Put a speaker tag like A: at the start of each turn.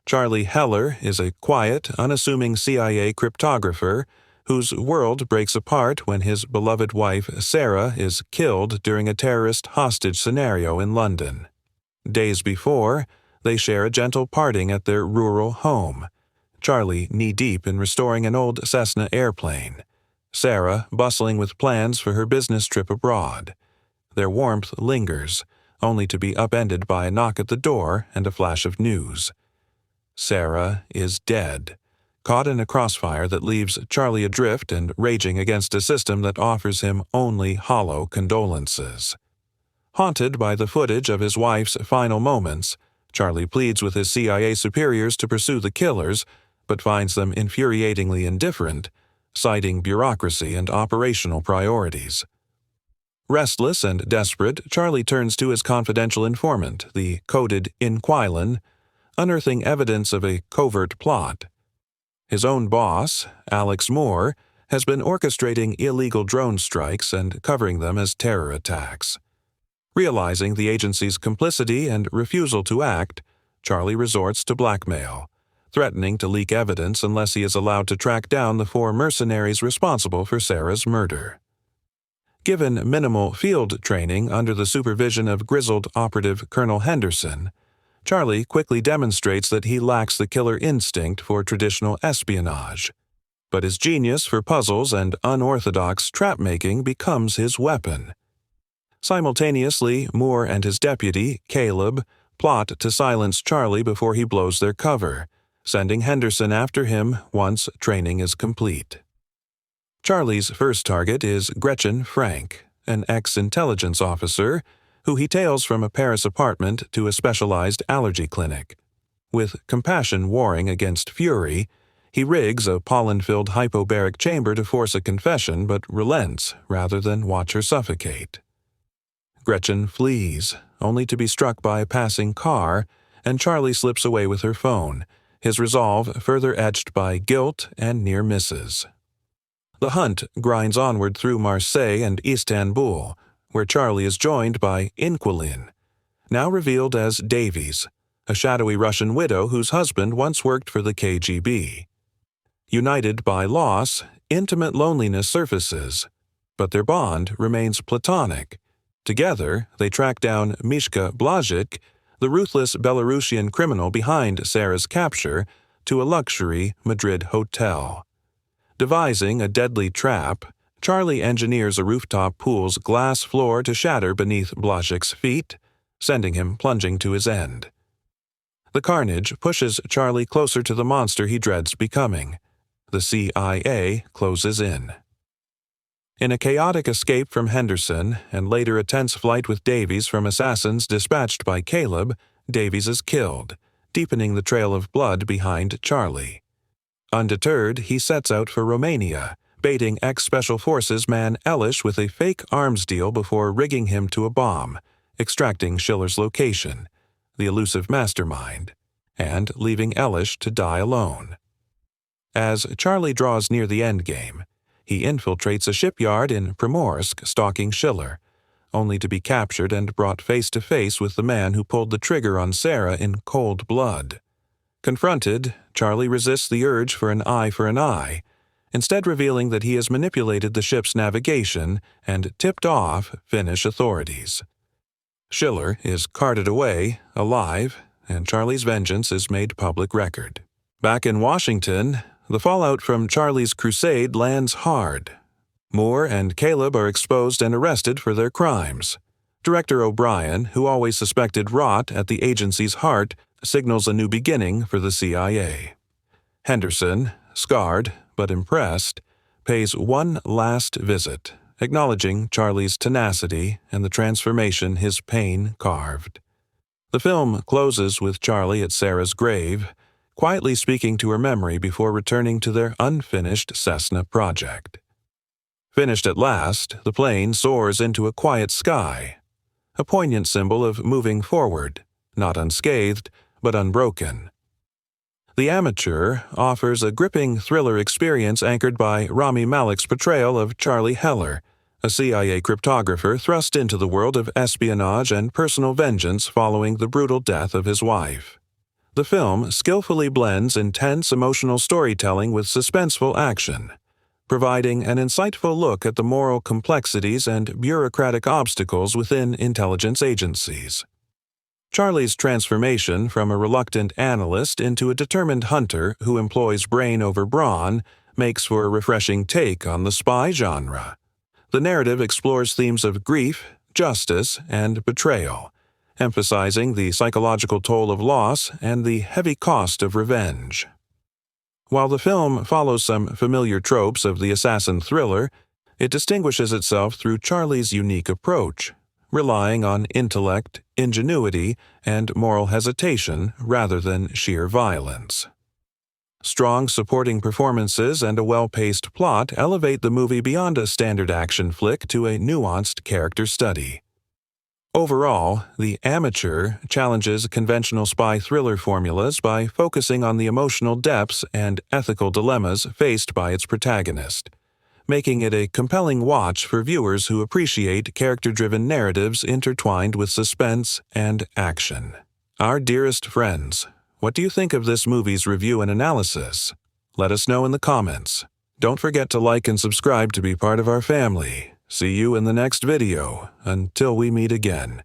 A: Charlie Heller is a quiet, unassuming CIA cryptographer whose world breaks apart when his beloved wife Sarah is killed during a terrorist hostage scenario in London. Days before, they share a gentle parting at their rural home, Charlie knee-deep in restoring an old Cessna airplane, Sarah bustling with plans for her business trip abroad. Their warmth lingers, only to be upended by a knock at the door and a flash of news. Sarah is dead, caught in a crossfire that leaves Charlie adrift and raging against a system that offers him only hollow condolences. Haunted by the footage of his wife's final moments, Charlie pleads with his CIA superiors to pursue the killers, but finds them infuriatingly indifferent, citing bureaucracy and operational priorities. Restless and desperate, Charlie turns to his confidential informant, the coded Inquilin, unearthing evidence of a covert plot. His own boss, Alex Moore, has been orchestrating illegal drone strikes and covering them as terror attacks. Realizing the agency's complicity and refusal to act, Charlie resorts to blackmail, threatening to leak evidence unless he is allowed to track down the 4 mercenaries responsible for Sarah's murder. Given minimal field training under the supervision of grizzled operative Colonel Henderson, Charlie quickly demonstrates that he lacks the killer instinct for traditional espionage, but his genius for puzzles and unorthodox trap-making becomes his weapon. Simultaneously, Moore and his deputy, Caleb, plot to silence Charlie before he blows their cover, sending Henderson after him once training is complete. Charlie's first target is Gretchen Frank, an ex-intelligence officer who he tails from a Paris apartment to a specialized allergy clinic. With compassion warring against fury, he rigs a pollen-filled hypobaric chamber to force a confession but relents rather than watch her suffocate. Gretchen flees, only to be struck by a passing car, and Charlie slips away with her phone, his resolve further etched by guilt and near misses. The hunt grinds onward through Marseille and Istanbul, where Charlie is joined by Inquilin, now revealed as Davies, a shadowy Russian widow whose husband once worked for the KGB. United by loss, intimate loneliness surfaces, but their bond remains platonic. Together, they track down Mishka Blažić, the ruthless Belarusian criminal behind Sarah's capture, to a luxury Madrid hotel. Devising a deadly trap, Charlie engineers a rooftop pool's glass floor to shatter beneath Blažic's feet, sending him plunging to his end. The carnage pushes Charlie closer to the monster he dreads becoming. The CIA closes in. In a chaotic escape from Henderson, and later a tense flight with Davies from assassins dispatched by Caleb, Davies is killed, deepening the trail of blood behind Charlie. Undeterred, he sets out for Romania, baiting ex-Special Forces man Elish with a fake arms deal before rigging him to a bomb, extracting Schiller's location, the elusive mastermind, and leaving Elish to die alone. As Charlie draws near the endgame, he infiltrates a shipyard in Primorsk stalking Schiller, only to be captured and brought face-to-face with the man who pulled the trigger on Sarah in cold blood. Confronted, Charlie resists the urge for an eye, instead revealing that he has manipulated the ship's navigation and tipped off Finnish authorities. Schiller is carted away, alive, and Charlie's vengeance is made public record. Back in Washington, the fallout from Charlie's crusade lands hard. Moore and Caleb are exposed and arrested for their crimes. Director O'Brien, who always suspected rot at the agency's heart, signals a new beginning for the CIA. Henderson, scarred but impressed, pays one last visit, acknowledging Charlie's tenacity and the transformation his pain carved. The film closes with Charlie at Sarah's grave, quietly speaking to her memory before returning to their unfinished Cessna project. Finished at last, the plane soars into a quiet sky, a poignant symbol of moving forward, not unscathed, but unbroken. The Amateur offers a gripping thriller experience anchored by Rami Malek's portrayal of Charlie Heller, a CIA cryptographer thrust into the world of espionage and personal vengeance following the brutal death of his wife. The film skillfully blends intense emotional storytelling with suspenseful action, providing an insightful look at the moral complexities and bureaucratic obstacles within intelligence agencies. Charlie's transformation from a reluctant analyst into a determined hunter who employs brain over brawn makes for a refreshing take on the spy genre. The narrative explores themes of grief, justice, and betrayal, emphasizing the psychological toll of loss and the heavy cost of revenge. While the film follows some familiar tropes of the assassin thriller, it distinguishes itself through Charlie's unique approach, relying on intellect, ingenuity, and moral hesitation rather than sheer violence. Strong supporting performances and a well-paced plot elevate the movie beyond a standard action flick to a nuanced character study. Overall, The Amateur challenges conventional spy thriller formulas by focusing on the emotional depths and ethical dilemmas faced by its protagonist, making it a compelling watch for viewers who appreciate character-driven narratives intertwined with suspense and action. Our dearest friends, what do you think of this movie's review and analysis? Let us know in the comments. Don't forget to like and subscribe to be part of our family. See you in the next video. Until we meet again.